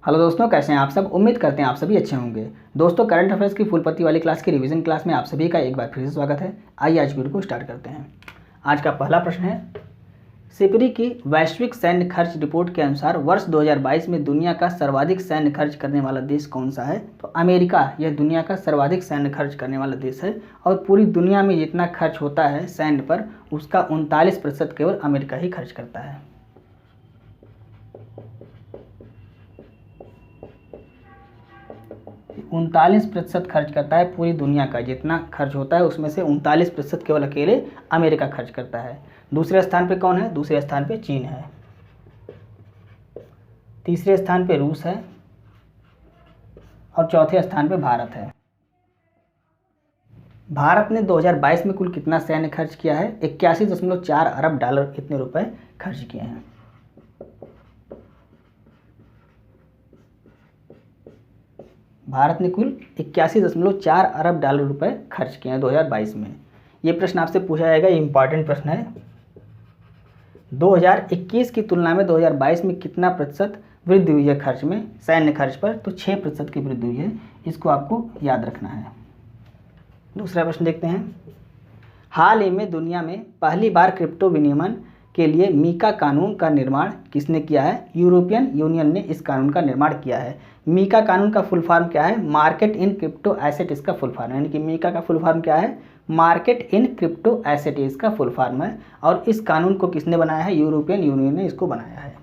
Hello दोस्तों, कैसे हैं आप सब। उम्मीद करते हैं आप सभी अच्छे होंगे। दोस्तों, करंट अफेयर्स की फुल पत्ती वाली क्लास की रिवीजन क्लास में आप सभी का एक बार फिर से स्वागत है। आइए आज वीडियो को स्टार्ट करते हैं। आज का पहला प्रश्न है, सिपरी की वैश्विक सैन्य खर्च रिपोर्ट के अनुसार वर्ष 2022 में दुनिया का सर्वाधिक सैन्य खर्च करने वाला देश कौन सा है। तो अमेरिका यह दुनिया का सर्वाधिक सैन्य खर्च करने वाला देश है और पूरी दुनिया में जितना खर्च होता है सैन्य पर उसका 39% केवल अमेरिका ही खर्च करता है। 39% खर्च करता है। पूरी दुनिया का जितना खर्च होता है उसमें से 39% केवल अकेले अमेरिका खर्च करता है। दूसरे स्थान पे कौन है? दूसरे स्थान पे चीन है। तीसरे स्थान पे रूस है और चौथे स्थान पे भारत है। भारत ने 2022 में कुल कितना सैन्य खर्च किया है? 81.4 अरब डॉलर इतने रुपए खर्च किए हैं। भारत ने कुल 81.4 अरब डॉलर रुपए खर्च किए हैं 2022 में। ये प्रश्न आपसे पूछा जाएगा, ये इंपॉर्टेंट प्रश्न है। 2021 की तुलना में 2022 में कितना प्रतिशत वृद्धि हुई है खर्च में, सैन्य खर्च पर? तो 6% की वृद्धि हुई है। इसको आपको याद रखना है। दूसरा प्रश्न देखते हैं। हाल ही में दुनिया में पहली बार क्रिप्टो विनियमन के लिए मीका कानून का निर्माण किसने किया है? यूरोपियन यूनियन ने इस कानून का निर्माण किया है। मीका कानून का फुल फॉर्म क्या है? मार्केट इन क्रिप्टो एसेट इसका फुल फॉर्म है। यानी कि मीका का फुल फॉर्म क्या है? मार्केट इन क्रिप्टो एसेट इसका फुल फॉर्म है। और इस कानून को किसने बनाया है? यूरोपियन यूनियन ने इसको बनाया है।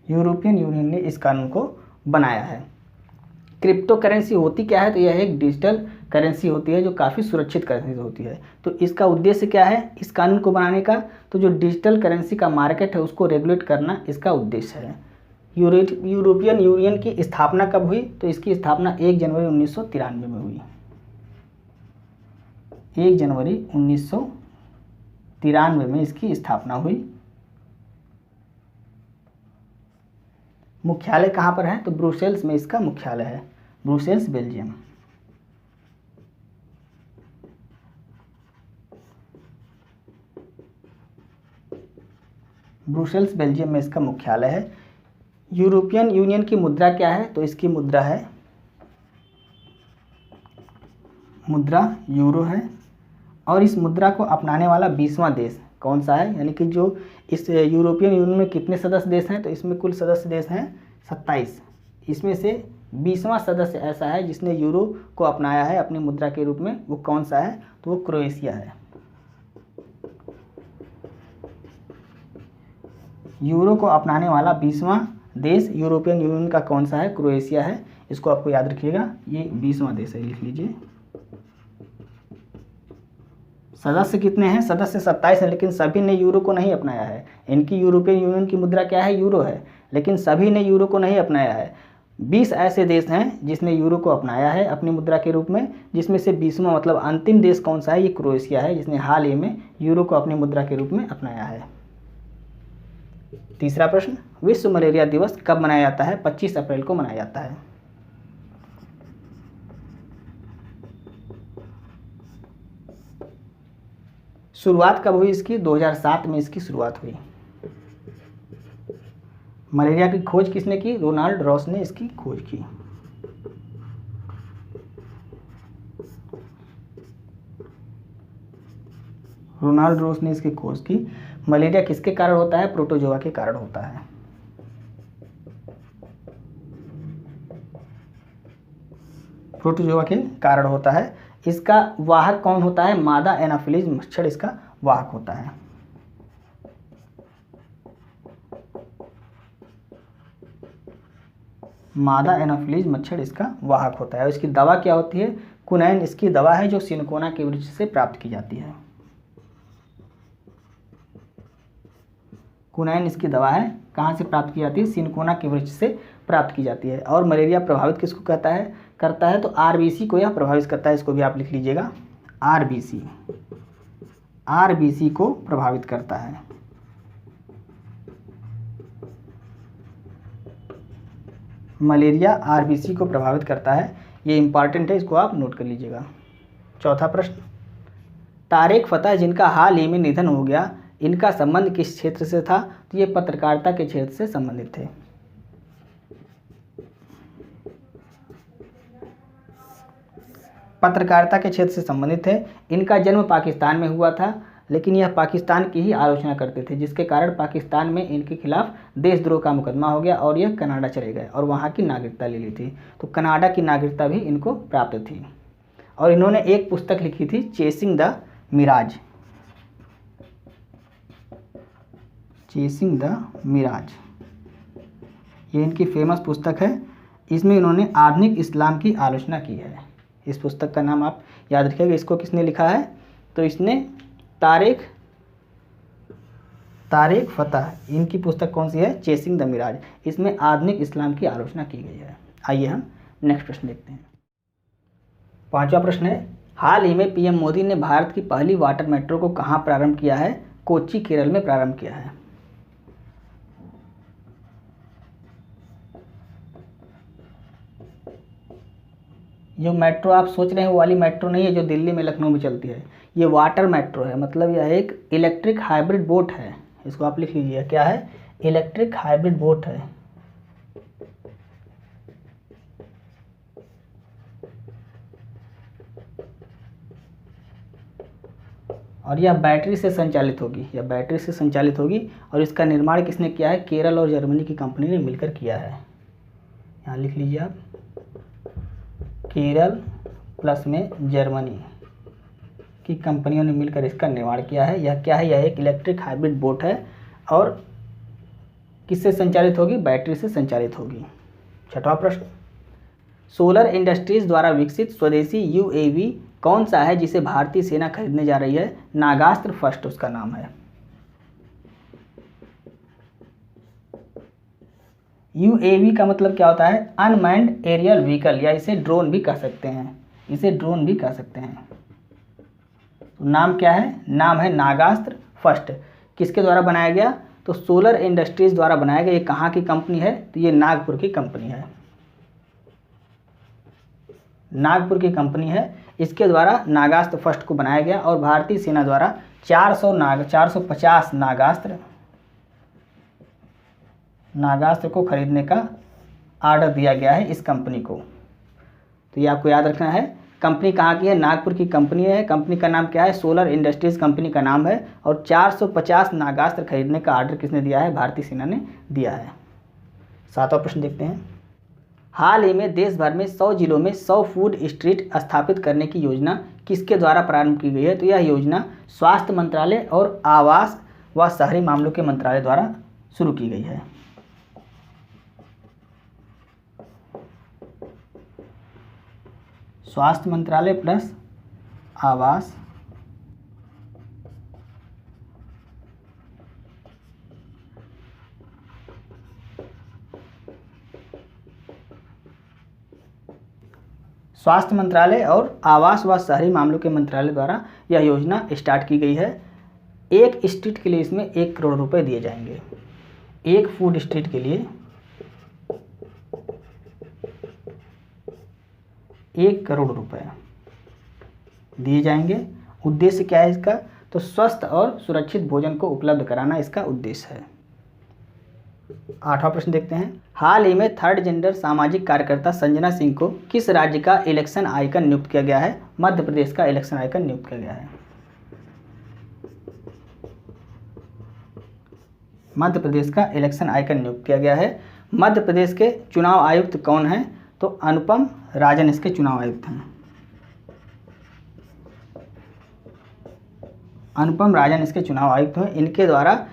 यूरोपियन यूनियन ने इस कानून को बनाया है। क्रिप्टो करेंसी होती क्या है? तो यह एक डिजिटल करेंसी होती है जो काफ़ी सुरक्षित करेंसी होती है। तो इसका उद्देश्य क्या है इस कानून को बनाने का? तो जो डिजिटल करेंसी का मार्केट है उसको रेगुलेट करना इसका उद्देश्य है। यूरोपियन यूनियन की स्थापना कब हुई? तो इसकी स्थापना 1 जनवरी 1993 में हुई। 1 जनवरी 1993 में इसकी स्थापना हुई। मुख्यालय कहाँ पर है? तो ब्रुसेल्स में इसका मुख्यालय है। Brussels, Belgium. ब्रुसेल्स, बेल्जियम में इसका मुख्यालय है। यूरोपियन यूनियन की मुद्रा क्या है? तो इसकी मुद्रा है, मुद्रा यूरो है। और इस मुद्रा को अपनाने वाला 20वां देश कौन सा है? यानी कि जो इस यूरोपियन यूनियन में कितने सदस्य देश हैं? तो इसमें कुल सदस्य देश हैं 27। इसमें से 20वां सदस्य ऐसा है जिसने यूरो को अपनाया है अपनी मुद्रा के रूप में। वो कौन सा है? तो वो क्रोएशिया है। यूरो को अपनाने वाला 20वां देश यूरोपियन यूनियन का कौन सा है? क्रोएशिया है। इसको आपको याद रखिएगा, ये 20वां देश है, लिख लीजिए। सदस्य कितने हैं? सदस्य 27 हैं, लेकिन सभी ने यूरो को नहीं अपनाया है। इनकी यूरोपियन यूनियन की मुद्रा क्या है? यूरो है, लेकिन सभी ने यूरो को नहीं अपनाया है। 20 ऐसे देश हैं जिसने यूरो को अपनाया है अपनी मुद्रा के रूप में, जिसमें से 20वां मतलब अंतिम देश कौन सा है? ये क्रोएशिया है, जिसने हाल ही में यूरो को अपनी मुद्रा के रूप में अपनाया है। तीसरा प्रश्न, विश्व मलेरिया दिवस कब मनाया जाता है? 25 अप्रैल को मनाया जाता है। शुरुआत कब हुई इसकी? 2007 में इसकी शुरुआत हुई। मलेरिया की खोज किसने की? रोनाल्ड रॉस ने इसकी खोज की। रोनाल्ड रॉस ने इसकी खोज की। मलेरिया किसके कारण होता है? प्रोटोजोआ के कारण होता है। प्रोटोजोआ के कारण होता है। इसका वाहक कौन होता है? मादा एनाफिलीज मच्छर इसका वाहक होता है। मादा एनाफिलीज मच्छर इसका वाहक होता है। और इसकी दवा क्या होती है? कुनैन इसकी दवा है जो सिनकोना के वृक्ष से प्राप्त की जाती है। कुनैन इसकी दवा है, कहाँ से प्राप्त की जाती है? सिनकोना के वृक्ष से प्राप्त की जाती है। और मलेरिया प्रभावित किसको करता है? तो आरबीसी को यह प्रभावित करता है। इसको भी आप लिख लीजिएगा, आरबीसी को प्रभावित करता है। मलेरिया आरबीसी को प्रभावित करता है। ये इंपॉर्टेंट है, इसको आप नोट कर लीजिएगा। चौथा प्रश्न, तारिक फतेह जिनका हाल ही में निधन हो गया, इनका संबंध किस क्षेत्र से था? तो ये पत्रकारिता के क्षेत्र से संबंधित थे। पत्रकारिता के क्षेत्र से संबंधित है। इनका जन्म पाकिस्तान में हुआ था, लेकिन यह पाकिस्तान की ही आलोचना करते थे, जिसके कारण पाकिस्तान में इनके खिलाफ देशद्रोह का मुकदमा हो गया और यह कनाडा चले गए और वहाँ की नागरिकता ले ली थी। तो कनाडा की नागरिकता भी इनको प्राप्त थी। और इन्होंने एक पुस्तक लिखी थी, chasing the mirage. Chasing the mirage, ये इनकी फेमस पुस्तक है। इसमें इन्होंने आधुनिक इस्लाम की आलोचना की है। इस पुस्तक का नाम आप याद रखिएगा। इसको किसने लिखा है? तो इसने तारिक फतेह, इनकी पुस्तक कौन सी है? Chasing the mirage. इसमें आधुनिक इस्लाम की आलोचना की गई है। आइए हम नेक्स्ट प्रश्न देखते हैं। 5वां प्रश्न है, हाल ही में पीएम मोदी ने भारत की पहली वाटर मेट्रो को कहाँ प्रारंभ किया है? कोच्चि, केरल में प्रारंभ किया है। जो मेट्रो आप सोच रहे हैं वो वाली मेट्रो नहीं है जो दिल्ली में, लखनऊ में चलती है। ये वाटर मेट्रो है, मतलब यह एक इलेक्ट्रिक हाइब्रिड बोट है। इसको आप लिख लीजिए, क्या है? इलेक्ट्रिक हाइब्रिड बोट है। और यह बैटरी से संचालित होगी, यह बैटरी से संचालित होगी। और इसका निर्माण किसने किया है? केरल और जर्मनी की कंपनी ने मिलकर किया है। यहाँ लिख लीजिए आप, केरल प्लस में जर्मनी की कंपनियों ने मिलकर इसका निर्माण किया है। यह क्या है? यह एक इलेक्ट्रिक हाइब्रिड बोट है और किससे संचालित होगी? बैटरी से संचालित होगी। 6वां प्रश्न, सोलर इंडस्ट्रीज द्वारा विकसित स्वदेशी यूएवी कौन सा है जिसे भारतीय सेना खरीदने जा रही है? नागास्त्र फर्स्ट उसका नाम है। यूएवी का मतलब क्या होता है? अनमैन्ड एरियल व्हीकल, या इसे ड्रोन भी कह सकते हैं। इसे ड्रोन भी कह सकते हैं। तो नाम क्या है? नाम है नागास्त्र फर्स्ट। किसके द्वारा बनाया गया? तो सोलर इंडस्ट्रीज द्वारा बनाया गया। ये कहाँ की कंपनी है? तो ये नागपुर की कंपनी है। नागपुर की कंपनी है। इसके द्वारा नागास्त्र फर्स्ट को बनाया गया और भारतीय सेना द्वारा 450 नागास्त्र को खरीदने का ऑर्डर दिया गया है इस कंपनी को। तो ये आपको याद रखना है। कंपनी कहाँ की है? नागपुर की कंपनी है। कंपनी का नाम क्या है? सोलर इंडस्ट्रीज कंपनी का नाम है। और 450 नागास्त्र खरीदने का ऑर्डर किसने दिया है? भारतीय सेना ने दिया है। 7वां प्रश्न देखते हैं, हाल ही में देश भर में 100 जिलों में 100 फूड स्ट्रीट स्थापित करने की योजना किसके द्वारा प्रारंभ की गई है? तो यह योजना स्वास्थ्य मंत्रालय और आवास व शहरी मामलों के मंत्रालय द्वारा शुरू की गई है। स्वास्थ्य मंत्रालय प्लस आवास स्वास्थ्य मंत्रालय और आवास व शहरी मामलों के मंत्रालय द्वारा यह योजना स्टार्ट की गई है। एक स्ट्रीट के लिए इसमें 1 करोड़ रुपए दिए जाएंगे। एक फूड स्ट्रीट के लिए 1 करोड़ रुपए दिए जाएंगे। उद्देश्य क्या है इसका? तो स्वस्थ और सुरक्षित भोजन को उपलब्ध कराना इसका उद्देश्य है। 8वां प्रश्न देखते हैं, हाल ही में थर्ड जेंडर सामाजिक कार्यकर्ता संजना सिंह को किस राज्य का इलेक्शन आइकन नियुक्त किया गया है? मध्य प्रदेश का इलेक्शन आइकन नियुक्त किया गया है। मध्य प्रदेश का इलेक्शन आइकन नियुक्त किया गया है। मध्य प्रदेश के चुनाव आयुक्त कौन हैं? तो अनुपम राजन इसके चुनाव आयुक्त हैं। अनुपम राजन इसके चुनाव आयुक्त हैं। इनके द्वारा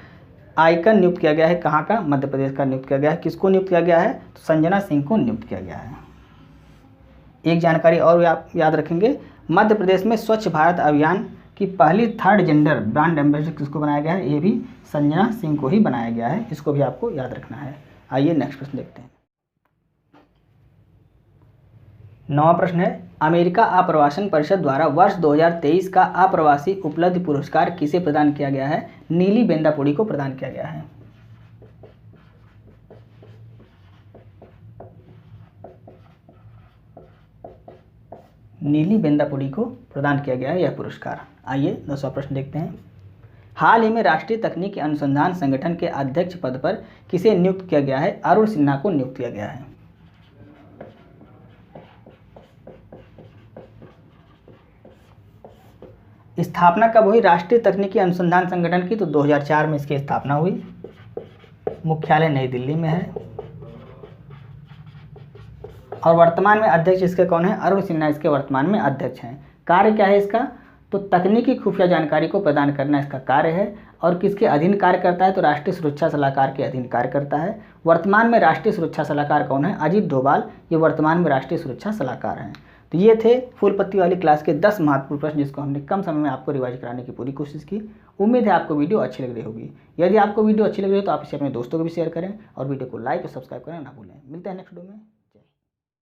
आइकन नियुक्त किया गया है। कहाँ का? मध्य प्रदेश का नियुक्त किया गया है। किसको नियुक्त किया गया है? तो संजना सिंह को नियुक्त किया गया है। एक जानकारी और आप याद रखेंगे, मध्य प्रदेश में स्वच्छ भारत अभियान की पहली थर्ड जेंडर ब्रांड एम्बेसडर किसको बनाया गया है? ये भी संजना सिंह को ही बनाया गया है। इसको भी आपको याद रखना है। आइए नेक्स्ट प्रश्न देखते हैं। 9वां प्रश्न है, अमेरिका आप्रवासन परिषद द्वारा वर्ष 2023 का आप्रवासी उपलब्धि पुरस्कार किसे प्रदान किया गया है? नीली बेंदापुड़ी को प्रदान किया गया है। नीली बेंदापुड़ी को प्रदान किया गया है यह पुरस्कार। आइए 10वां प्रश्न देखते हैं। हाल ही में राष्ट्रीय तकनीकी अनुसंधान संगठन के अध्यक्ष पद पर किसे नियुक्त किया गया है? अरुण सिन्हा को नियुक्त किया गया है। स्थापना कब हुई राष्ट्रीय तकनीकी अनुसंधान संगठन की? तो 2004 में इसकी स्थापना हुई। मुख्यालय नई दिल्ली में है और वर्तमान में अध्यक्ष इसके कौन है? अरुण सिन्हा इसके वर्तमान में अध्यक्ष हैं। कार्य क्या है इसका? तो तकनीकी खुफिया जानकारी को प्रदान करना इसका कार्य है। और किसके अधीन कार्य करता है? तो राष्ट्रीय सुरक्षा सलाहकार के अधीन कार्य करता है। वर्तमान में राष्ट्रीय सुरक्षा सलाहकार कौन है? अजीत डोभाल, ये वर्तमान में राष्ट्रीय सुरक्षा सलाहकार हैं। तो ये थे फूल पत्ती वाली क्लास के 10 महत्वपूर्ण प्रश्न जिसको हमने कम समय में आपको रिवाइज कराने की पूरी कोशिश की। उम्मीद है आपको वीडियो अच्छी लग रही होगी। यदि आपको वीडियो अच्छी लग रही है तो आप इसे अपने दोस्तों को भी शेयर करें और वीडियो को लाइक और सब्सक्राइब करना ना भूलें। मिलते हैं नेक्स्ट वीडियो में।